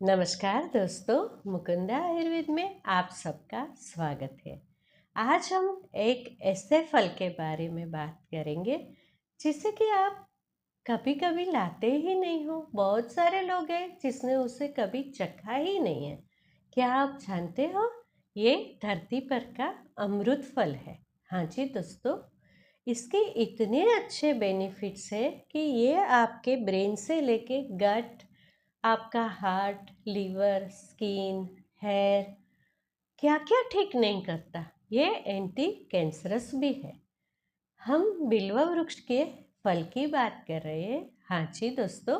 नमस्कार दोस्तों, मुकुंदा आयुर्वेद में आप सबका स्वागत है। आज हम एक ऐसे फल के बारे में बात करेंगे जिसे कि आप कभी कभी लाते ही नहीं हो। बहुत सारे लोग हैं जिसने उसे कभी चखा ही नहीं है। क्या आप जानते हो, ये धरती पर का अमृत फल है। हाँ जी दोस्तों, इसके इतने अच्छे बेनिफिट्स हैं कि ये आपके ब्रेन से लेके गट, आपका हार्ट, लीवर, स्किन, हेयर, क्या क्या ठीक नहीं करता। ये एंटी कैंसरस भी है। हम बिल्व वृक्ष के फल की बात कर रहे हैं। हाँ जी दोस्तों,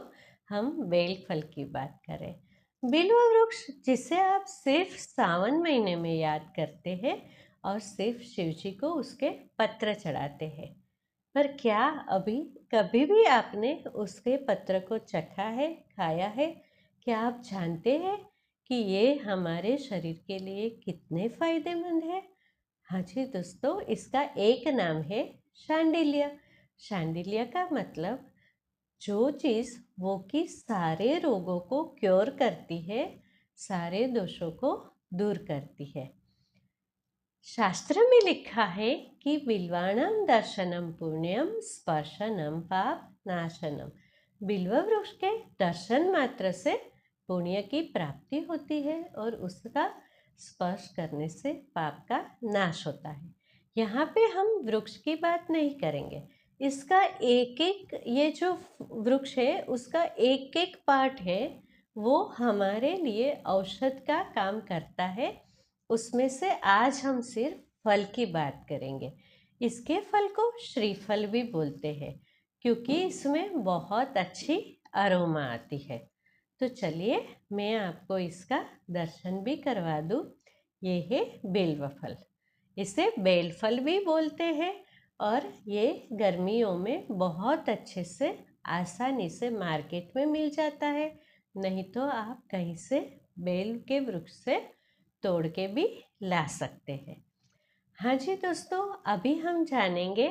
हम बेल फल की बात कर रहे हैं। बिल्व वृक्ष जिसे आप सिर्फ सावन महीने में याद करते हैं और सिर्फ शिव जी को उसके पत्र चढ़ाते हैं। पर क्या अभी कभी भी आपने उसके पत्र को चखा है, खाया है? क्या आप जानते हैं कि ये हमारे शरीर के लिए कितने फायदेमंद है? हाँ जी दोस्तों, इसका एक नाम है शांडिल्य। शांडिल्य का मतलब जो चीज़ वो कि सारे रोगों को क्योर करती है, सारे दोषों को दूर करती है। शास्त्र में लिखा है कि बिल्वाणम दर्शनम पुण्यम स्पर्शनम पाप नाशनम। बिल्व वृक्ष के दर्शन मात्र से पुण्य की प्राप्ति होती है और उसका स्पर्श करने से पाप का नाश होता है। यहाँ पे हम वृक्ष की बात नहीं करेंगे। इसका एक एक, ये जो वृक्ष है उसका एक एक पार्ट है, वो हमारे लिए औषध का काम करता है। उसमें से आज हम सिर्फ फल की बात करेंगे। इसके फल को श्रीफल भी बोलते हैं क्योंकि इसमें बहुत अच्छी अरोमा आती है। तो चलिए मैं आपको इसका दर्शन भी करवा दूँ। ये है बेल्व फल। इसे बेल फल भी बोलते हैं और ये गर्मियों में बहुत अच्छे से आसानी से मार्केट में मिल जाता है। नहीं तो आप कहीं से बेल के वृक्ष से तोड़ के भी ला सकते हैं। हाँ जी दोस्तों, अभी हम जानेंगे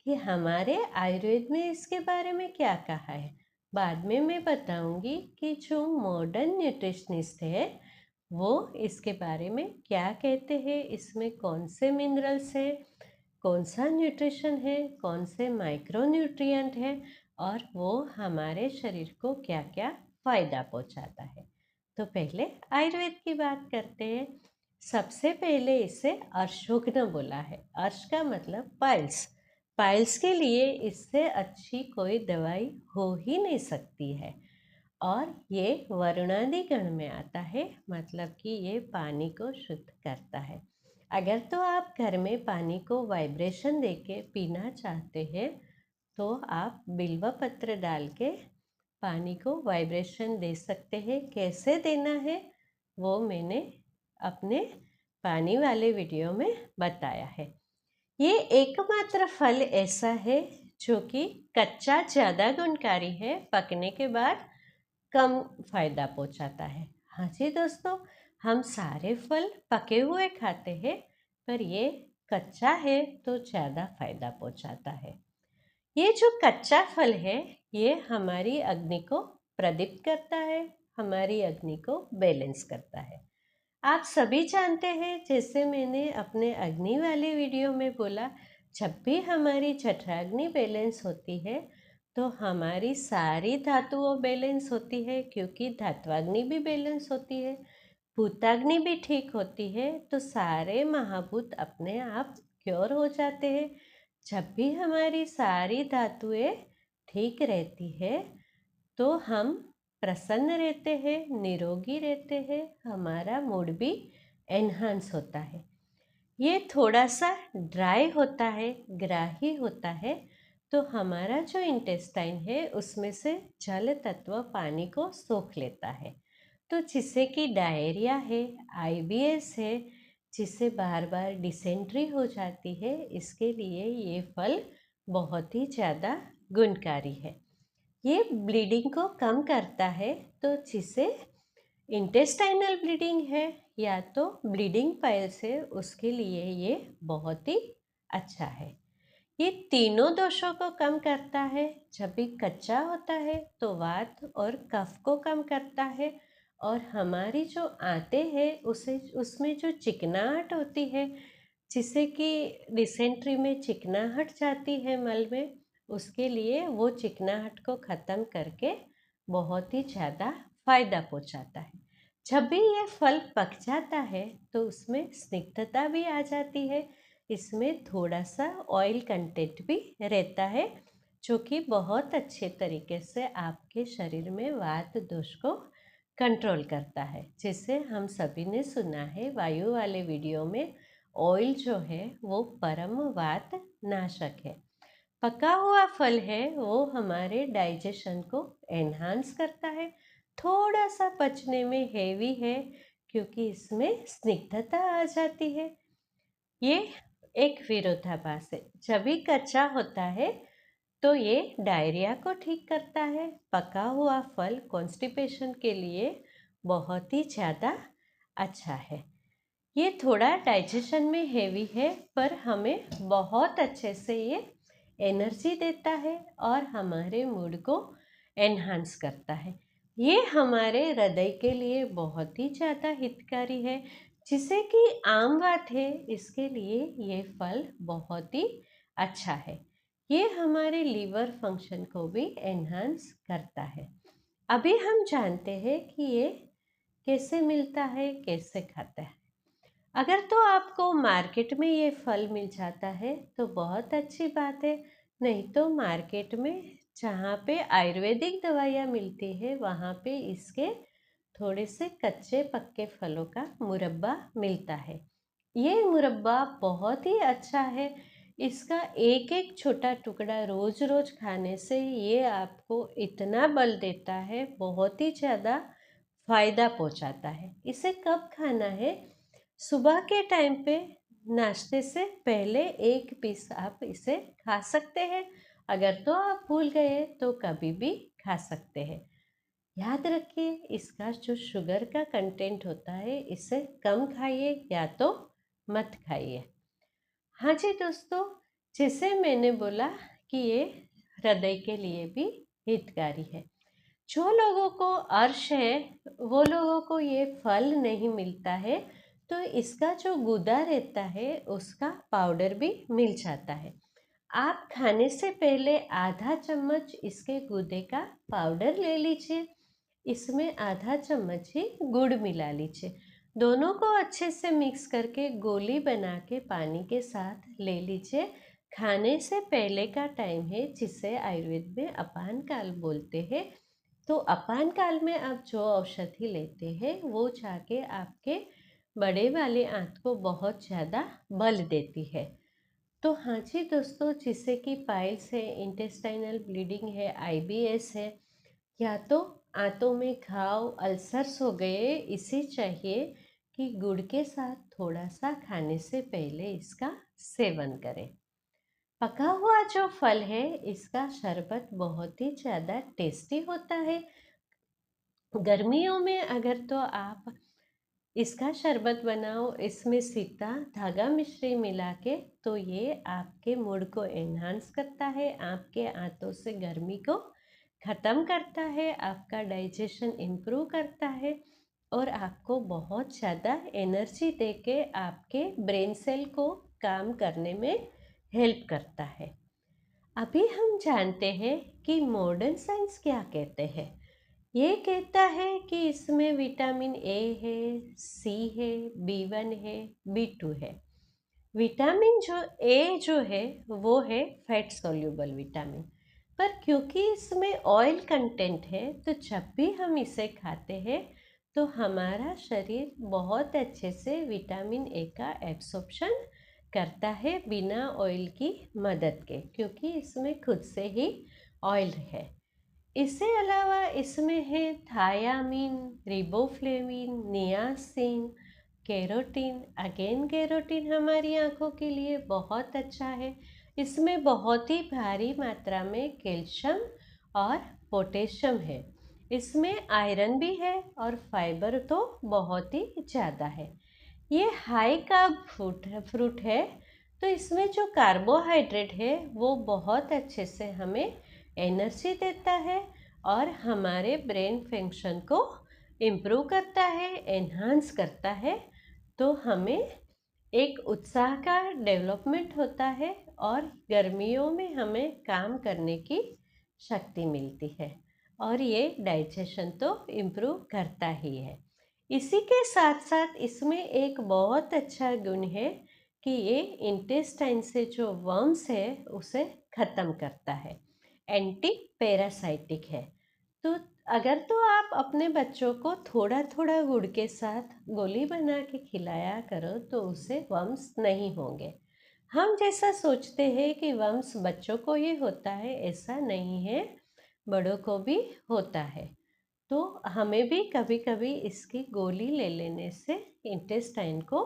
कि हमारे आयुर्वेद में इसके बारे में क्या कहा है। बाद में मैं बताऊंगी कि जो मॉडर्न न्यूट्रिशनिस्ट है वो इसके बारे में क्या कहते हैं, इसमें कौन से मिनरल्स हैं, कौन सा न्यूट्रिशन है, कौन से माइक्रो न्यूट्रिएंट है और वो हमारे शरीर को क्या क्या फ़ायदा पहुंचाता है। तो पहले आयुर्वेद की बात करते हैं। सबसे पहले इसे अर्शोग्न बोला है। अर्श का मतलब पाइल्स। पाइल्स के लिए इससे अच्छी कोई दवाई हो ही नहीं सकती है। और ये वरुणादि गण में आता है, मतलब कि ये पानी को शुद्ध करता है। अगर तो आप घर में पानी को वाइब्रेशन देके पीना चाहते हैं तो आप बिल्व पत्र डाल के पानी को वाइब्रेशन दे सकते हैं। कैसे देना है वो मैंने अपने पानी वाले वीडियो में बताया है। ये एकमात्र फल ऐसा है जो कि कच्चा ज़्यादा गुणकारी है, पकने के बाद कम फायदा पहुंचाता है। हाँ जी दोस्तों, हम सारे फल पके हुए खाते हैं पर ये कच्चा है तो ज़्यादा फायदा पहुंचाता है। ये जो कच्चा फल है ये हमारी अग्नि को प्रदीप्त करता है, हमारी अग्नि को बैलेंस करता है। आप सभी जानते हैं, जैसे मैंने अपने अग्नि वाले वीडियो में बोला, जब भी हमारी जठराग्नि बैलेंस होती है तो हमारी सारी धातुओं बैलेंस होती है, क्योंकि धात्वाग्नि भी बैलेंस होती है, भूताग्नि भी ठीक होती है, तो सारे महाभूत अपने आप क्योर हो जाते हैं। जब भी हमारी सारी धातुएं ठीक रहती है तो हम प्रसन्न रहते हैं, निरोगी रहते हैं, हमारा मूड भी एनहांस होता है। ये थोड़ा सा ड्राई होता है, ग्राही होता है, तो हमारा जो इंटेस्टाइन है उसमें से जल तत्व पानी को सोख लेता है। तो जिससे कि डायरिया है, आईबीएस है, जिससे बार बार डिसेंट्री हो जाती है, इसके लिए ये फल बहुत ही ज़्यादा गुणकारी है। ये ब्लीडिंग को कम करता है, तो जिसे इंटेस्टाइनल ब्लीडिंग है या तो ब्लीडिंग पाइल्स है उसके लिए ये बहुत ही अच्छा है। ये तीनों दोषों को कम करता है। जब भी कच्चा होता है तो वात और कफ को कम करता है और हमारी जो आंतें हैं उसमें जो चिकनाहट होती है, जिससे कि डिसेंट्री में चिकनाहट जाती है मल में, उसके लिए वो चिकनाहट को ख़त्म करके बहुत ही ज़्यादा फ़ायदा पहुंचाता है। जब भी ये फल पक जाता है तो उसमें स्निग्धता भी आ जाती है। इसमें थोड़ा सा ऑयल कंटेंट भी रहता है, जो कि बहुत अच्छे तरीके से आपके शरीर में वात दोष को कंट्रोल करता है। जिससे हम सभी ने सुना है वायु वाले वीडियो में, ऑयल जो है वो परम वात नाशक है। पका हुआ फल है वो हमारे डाइजेशन को एनहांस करता है। थोड़ा सा पचने में हेवी है क्योंकि इसमें स्निग्धता आ जाती है। ये एक विरोधाभास है। जब भी कच्चा होता है तो ये डायरिया को ठीक करता है। पका हुआ फल कॉन्स्टिपेशन के लिए बहुत ही ज़्यादा अच्छा है। ये थोड़ा डाइजेशन में हेवी है, पर हमें बहुत अच्छे से ये एनर्जी देता है और हमारे मूड को एनहांस करता है। ये हमारे हृदय के लिए बहुत ही ज़्यादा हितकारी है। जिसे कि आम बात है, इसके लिए ये फल बहुत ही अच्छा है। ये हमारे लीवर फंक्शन को भी एनहांस करता है। अभी हम जानते हैं कि ये कैसे मिलता है, कैसे खाता है। अगर तो आपको मार्केट में ये फल मिल जाता है तो बहुत अच्छी बात है। नहीं तो मार्केट में जहाँ पे आयुर्वेदिक दवाइयाँ मिलती है वहाँ पे इसके थोड़े से कच्चे पक्के फलों का मुरब्बा मिलता है। ये मुरब्बा बहुत ही अच्छा है। इसका एक एक छोटा टुकड़ा रोज रोज खाने से ये आपको इतना बल देता है, बहुत ही ज़्यादा फायदा पहुंचाता है। इसे कब खाना है? सुबह के टाइम पे नाश्ते से पहले एक पीस आप इसे खा सकते हैं। अगर तो आप भूल गए तो कभी भी खा सकते हैं। याद रखिए, इसका जो शुगर का कंटेंट होता है इसे कम खाइए या तो मत खाइए। हाँ जी दोस्तों, जैसे मैंने बोला कि ये हृदय के लिए भी हितकारी है। जो लोगों को अर्श है वो लोगों को ये फल नहीं मिलता है, तो इसका जो गूदा रहता है उसका पाउडर भी मिल जाता है। आप खाने से पहले आधा चम्मच इसके गूदे का पाउडर ले लीजिए। इसमें आधा चम्मच ही गुड़ मिला लीजिए। दोनों को अच्छे से मिक्स करके गोली बना के पानी के साथ ले लीजिए। खाने से पहले का टाइम है, जिसे आयुर्वेद में अपान काल बोलते हैं। तो अपान काल में आप जो औषधि लेते हैं वो जाके आपके बड़े वाले आंत को बहुत ज़्यादा बल देती है। तो हाँ जी दोस्तों, जिससे कि पाइल्स है, इंटेस्टाइनल ब्लीडिंग है, आईबीएस है, या तो आंतों में घाव, अल्सर्स हो गए, इसे चाहिए कि गुड़ के साथ थोड़ा सा खाने से पहले इसका सेवन करें। पका हुआ जो फल है इसका शरबत बहुत ही ज़्यादा टेस्टी होता है। गर्मियों में अगर तो आप इसका शरबत बनाओ, इसमें सीता धागा मिश्री मिला के, तो ये आपके मूड को एनहांस करता है, आपके आंतों से गर्मी को ख़त्म करता है, आपका डाइजेशन इम्प्रूव करता है और आपको बहुत ज़्यादा एनर्जी दे के आपके ब्रेन सेल को काम करने में हेल्प करता है। अभी हम जानते हैं कि मॉडर्न साइंस क्या कहते हैं। ये कहता है कि इसमें विटामिन ए है, सी है, B1 है, B2 है। विटामिन जो है वो है फैट सोल्यूबल विटामिन। पर क्योंकि इसमें ऑयल कंटेंट है, तो जब भी हम इसे खाते हैं तो हमारा शरीर बहुत अच्छे से विटामिन ए का एब्सॉर्प्शन करता है बिना ऑयल की मदद के, क्योंकि इसमें खुद से ही ऑयल है। इससे अलावा इसमें है thiamine, riboflavin, niacin, carotene. Again carotene हमारी आँखों के लिए बहुत अच्छा है। इसमें बहुत ही भारी मात्रा में कैल्शियम और पोटेशियम है। इसमें आयरन भी है और फाइबर तो बहुत ही ज़्यादा है। ये हाई कार्ब फ्रूट है, तो इसमें जो कार्बोहाइड्रेट है वो बहुत अच्छे से हमें एनर्जी देता है और हमारे ब्रेन फंक्शन को इम्प्रूव करता है, एनहांस करता है, तो हमें एक उत्साह का डेवलपमेंट होता है और गर्मियों में हमें काम करने की शक्ति मिलती है और ये डाइजेशन तो इम्प्रूव करता ही है। इसी के साथ साथ इसमें एक बहुत अच्छा गुण है कि ये इंटेस्टाइन से जो वर्म्स है उसे ख़त्म करता है, एंटी पैरासाइटिक है। तो अगर तो आप अपने बच्चों को थोड़ा थोड़ा गुड़ के साथ गोली बना के खिलाया करो तो उससे वर्म्स नहीं होंगे। हम जैसा सोचते हैं कि वर्म्स बच्चों को ही होता है, ऐसा नहीं है, बड़ों को भी होता है। तो हमें भी कभी कभी इसकी गोली ले लेने से इंटेस्टाइन को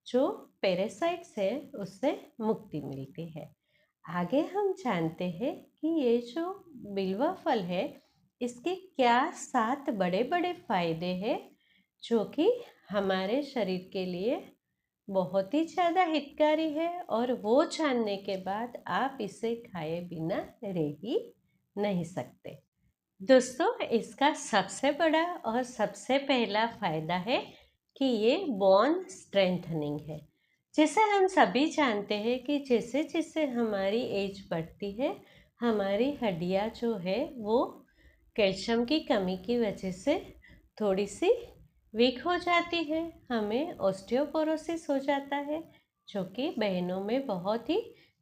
जो पैरासाइट्स है उससे मुक्ति मिलती है। आगे हम जानते हैं कि ये जो बिल्वा फल है इसके क्या 7 बड़े बड़े फायदे हैं जो कि हमारे शरीर के लिए बहुत ही ज़्यादा हितकारी है और वो जानने के बाद आप इसे खाए बिना रह ही नहीं सकते। दोस्तों, इसका सबसे बड़ा और सबसे पहला फायदा है कि ये बोन स्ट्रेंथनिंग है। जैसे हम सभी जानते हैं कि जैसे जैसे हमारी एज बढ़ती है हमारी हड्डियाँ जो है वो कैल्शियम की कमी की वजह से थोड़ी सी वीक हो जाती है, हमें ऑस्टियोपोरोसिस हो जाता है जो कि बहनों में बहुत ही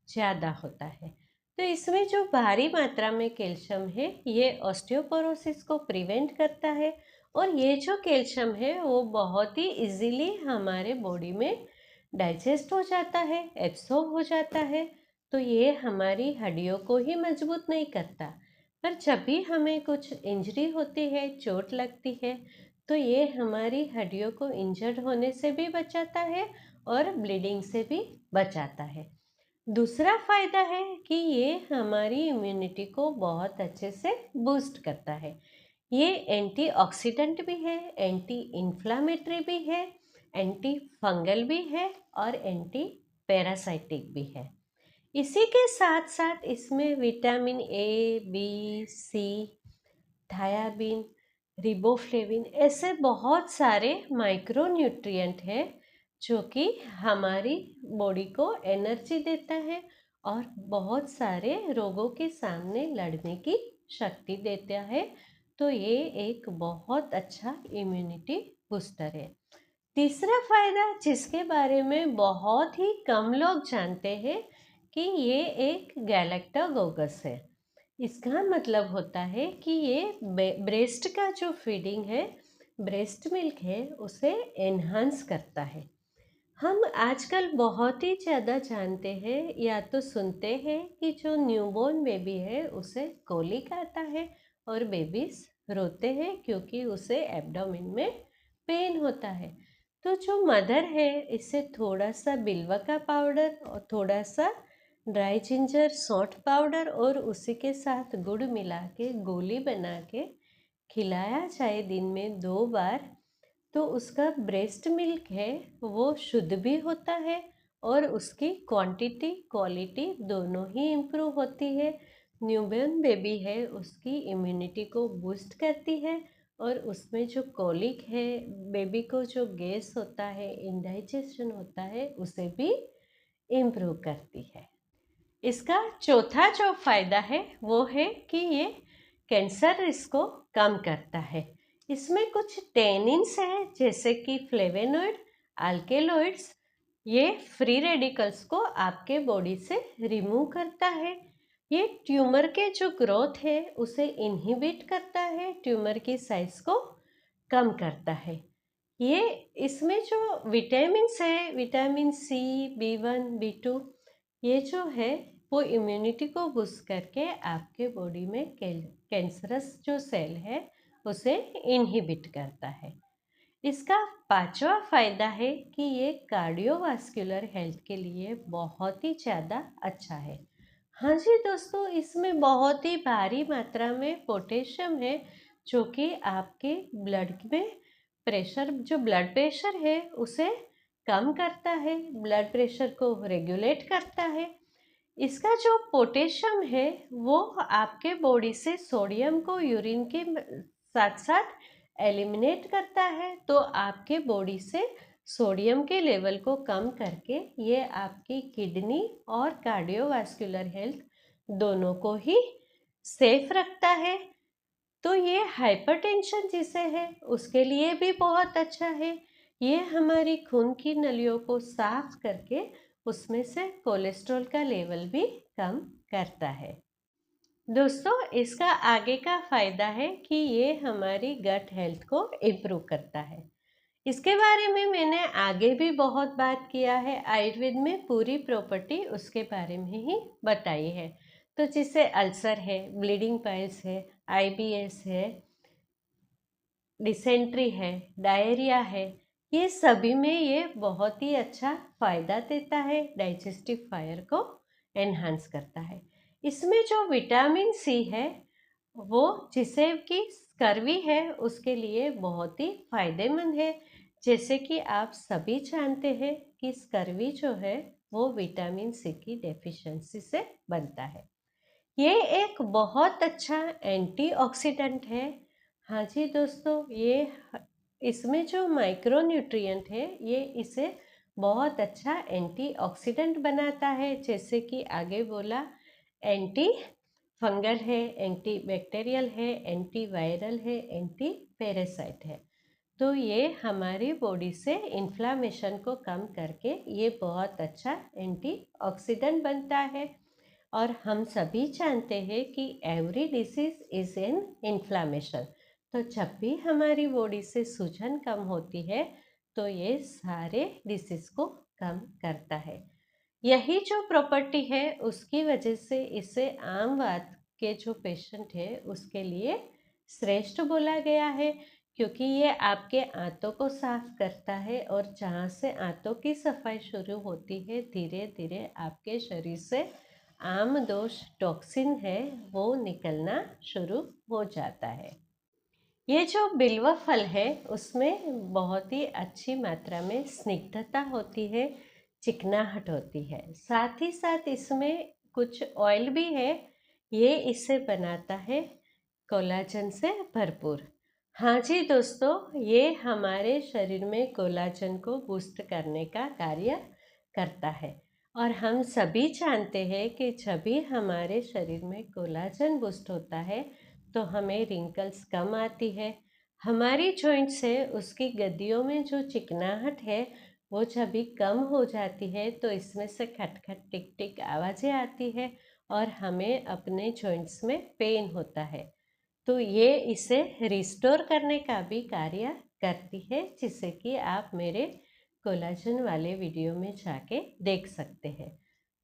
ज़्यादा होता है। तो इसमें जो भारी मात्रा में कैल्शियम है ये ऑस्टियोपोरोसिस को प्रिवेंट करता है और ये जो कैल्शियम है वो बहुत ही इजीली हमारे बॉडी में डाइजेस्ट हो जाता है, एब्सॉर्ब हो जाता है। तो ये हमारी हड्डियों को ही मजबूत नहीं करता, पर जब भी हमें कुछ इंजरी होती है, चोट लगती है, तो ये हमारी हड्डियों को इंजर्ड होने से भी बचाता है और ब्लीडिंग से भी बचाता है। दूसरा फायदा है कि ये हमारी इम्यूनिटी को बहुत अच्छे से बूस्ट करता है। ये एंटीऑक्सीडेंट भी है, एंटी इन्फ्लामेटरी भी है, एंटी फंगल भी है और एंटी पैरासाइटिक भी है। इसी के साथ साथ इसमें vitamin A, B, C, thiamine, riboflavin ऐसे बहुत सारे माइक्रो न्यूट्रिएंट हैं जो कि हमारी बॉडी को एनर्जी देता है और बहुत सारे रोगों के सामने लड़ने की शक्ति देता है। तो ये एक बहुत अच्छा इम्यूनिटी बूस्टर है। तीसरा फायदा जिसके बारे में बहुत ही कम लोग जानते हैं कि ये एक गैलेक्टोगोगस है। इसका मतलब होता है कि ये ब्रेस्ट का जो फीडिंग है, ब्रेस्ट मिल्क है, उसे एनहांस करता है। हम आजकल बहुत ही ज़्यादा जानते हैं या तो सुनते हैं कि जो न्यूबॉर्न बेबी है उसे कोलिक आता है और बेबीज रोते हैं क्योंकि उसे एब्डोमेन में पेन होता है। तो जो मदर है इसे थोड़ा सा बिल्वा का पाउडर और थोड़ा सा ड्राई जिंजर सौंठ पाउडर और उसी के साथ गुड़ मिला के गोली बना के खिलाया जाए दिन में 2 बार, तो उसका ब्रेस्ट मिल्क है वो शुद्ध भी होता है और उसकी क्वांटिटी क्वालिटी दोनों ही इम्प्रूव होती है। न्यूबॉर्न बेबी है उसकी इम्यूनिटी को बूस्ट करती है और उसमें जो कोलिक है, बेबी को जो गैस होता है, इंडाइजेशन होता है, उसे भी इम्प्रूव करती है। इसका चौथा जो फायदा है वो है कि ये कैंसर रिस्क को कम करता है। इसमें कुछ टेनिन्स है जैसे कि फ्लेवेनॉइड, अल्केलॉइड्स, ये फ्री रेडिकल्स को आपके बॉडी से रिमूव करता है। ये ट्यूमर के जो ग्रोथ है उसे इनहिबिट करता है, ट्यूमर की साइज को कम करता है। ये इसमें जो विटामिन्स है, विटामिन सी, B1, B2, ये जो है वो इम्यूनिटी को बूस्ट करके आपके बॉडी में कैंसरस जो सेल है उसे इनहिबिट करता है। इसका पांचवा फायदा है कि ये कार्डियोवास्कुलर हेल्थ के लिए बहुत ही ज़्यादा अच्छा है। हाँ जी दोस्तों, इसमें बहुत ही भारी मात्रा में पोटेशियम है जो कि आपके ब्लड में प्रेशर, जो ब्लड प्रेशर है उसे कम करता है, ब्लड प्रेशर को रेगुलेट करता है। इसका जो पोटेशियम है वो आपके बॉडी से सोडियम को यूरिन के साथ साथ एलिमिनेट करता है, तो आपके बॉडी से सोडियम के लेवल को कम करके ये आपकी किडनी और कार्डियोवास्कुलर हेल्थ दोनों को ही सेफ रखता है। तो ये हाइपरटेंशन जिसे है उसके लिए भी बहुत अच्छा है। ये हमारी खून की नलियों को साफ करके उसमें से कोलेस्ट्रॉल का लेवल भी कम करता है। दोस्तों, इसका आगे का फ़ायदा है कि ये हमारी गट हेल्थ को इम्प्रूव करता है। इसके बारे में मैंने आगे भी बहुत बात किया है, आयुर्वेद में पूरी प्रॉपर्टी उसके बारे में ही बताई है। तो जिसे अल्सर है, ब्लीडिंग पाइल्स है, आईबीएस है, डिसेंट्री है, डायरिया है, ये सभी में ये बहुत ही अच्छा फ़ायदा देता है, डाइजेस्टिव फायर को एनहांस करता है। इसमें जो विटामिन सी है वो जिसे कि स्कर्वी है उसके लिए बहुत ही फायदेमंद है। जैसे कि आप सभी जानते हैं कि स्कर्वी जो है वो विटामिन सी की डेफिशिएंसी से बनता है। ये एक बहुत अच्छा एंटीऑक्सीडेंट है। हाँ जी दोस्तों, इसमें जो माइक्रो न्यूट्रिएंट है ये इसे बहुत अच्छा एंटीऑक्सीडेंट बनाता है। जैसे कि आगे बोला, एंटी फंगल है, एंटी बैक्टीरियल है, एंटी वायरल है, एंटी पैरासाइट है। तो ये हमारी बॉडी से इन्फ्लामेशन को कम करके ये बहुत अच्छा एंटीऑक्सीडेंट बनता है। और हम सभी जानते हैं कि every disease is an inflammation. तो जब भी हमारी बॉडी से सूजन कम होती है तो ये सारे डिसीज को कम करता है। यही जो प्रॉपर्टी है उसकी वजह से इसे आम वात के जो पेशेंट है उसके लिए श्रेष्ठ बोला गया है, क्योंकि ये आपके आंतों को साफ करता है और जहाँ से आंतों की सफाई शुरू होती है धीरे धीरे आपके शरीर से आम दोष टॉक्सिन है वो निकलना शुरू हो जाता है। ये जो बिल्व फल है उसमें बहुत ही अच्छी मात्रा में स्निग्धता होती है, चिकनाहट होती है, साथ ही साथ इसमें कुछ ऑयल भी है। ये इसे बनाता है कोलाजन से भरपूर। हाँ जी दोस्तों, ये हमारे शरीर में कोलाजन को बूस्ट करने का कार्य करता है। और हम सभी जानते हैं कि जब भी हमारे शरीर में कोलाजन बूस्ट होता है तो हमें रिंकल्स कम आती है। हमारी जॉइंट्स है उसकी गद्दियों में जो चिकनाहट है वो जब भी कम हो जाती है तो इसमें से खट खट टिक टिक आवाज़ें आती है और हमें अपने जॉइंट्स में पेन होता है। तो ये इसे रिस्टोर करने का भी कार्य करती है, जिसे कि आप मेरे कोलाजन वाले वीडियो में जाके देख सकते हैं।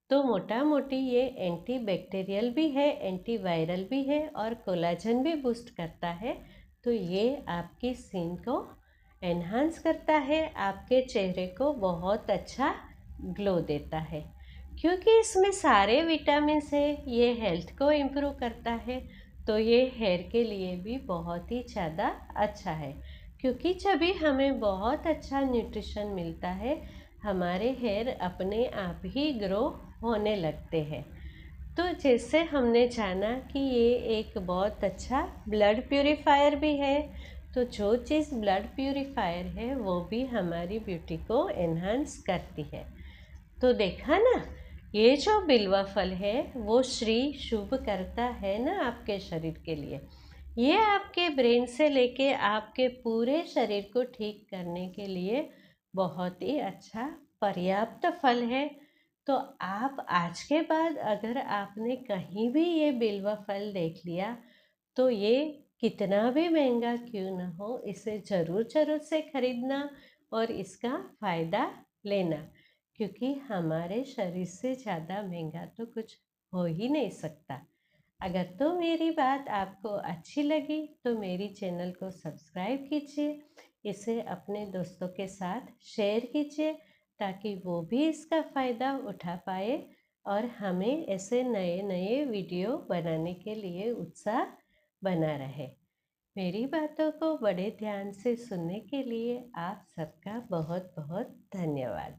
तो मोटा मोटी ये एंटी बैक्टीरियल भी है, एंटी वायरल भी है और कोलाजन भी बूस्ट करता है। तो ये आपकी स्किन को एनहांस करता है, आपके चेहरे को बहुत अच्छा ग्लो देता है। क्योंकि इसमें सारे विटामिन्स है, ये हेल्थ को इम्प्रूव करता है। तो ये हेयर के लिए भी बहुत ही ज़्यादा अच्छा है, क्योंकि जब भी हमें बहुत अच्छा न्यूट्रिशन मिलता है हमारे हेयर अपने आप ही ग्रो होने लगते हैं। तो जैसे हमने जाना कि ये एक बहुत अच्छा ब्लड प्यूरीफायर भी है, तो जो चीज़ ब्लड प्यूरीफायर है वो भी हमारी ब्यूटी को एनहांस करती है। तो देखा ना, ये जो बिल्वा फल है वो श्री शुभ करता है ना आपके शरीर के लिए। ये आपके ब्रेन से लेके आपके पूरे शरीर को ठीक करने के लिए बहुत ही अच्छा पर्याप्त फल है। तो आप आज के बाद अगर आपने कहीं भी ये बिल्वा फल देख लिया तो ये कितना भी महंगा क्यों ना हो, इसे ज़रूर ज़रूर से खरीदना और इसका फ़ायदा लेना, क्योंकि हमारे शरीर से ज़्यादा महंगा तो कुछ हो ही नहीं सकता। अगर तो मेरी बात आपको अच्छी लगी तो मेरी चैनल को सब्सक्राइब कीजिए, इसे अपने दोस्तों के साथ शेयर कीजिए ताकि वो भी इसका फ़ायदा उठा पाए और हमें ऐसे नए नए वीडियो बनाने के लिए उत्साह बना रहे। मेरी बातों को बड़े ध्यान से सुनने के लिए आप सबका बहुत बहुत धन्यवाद।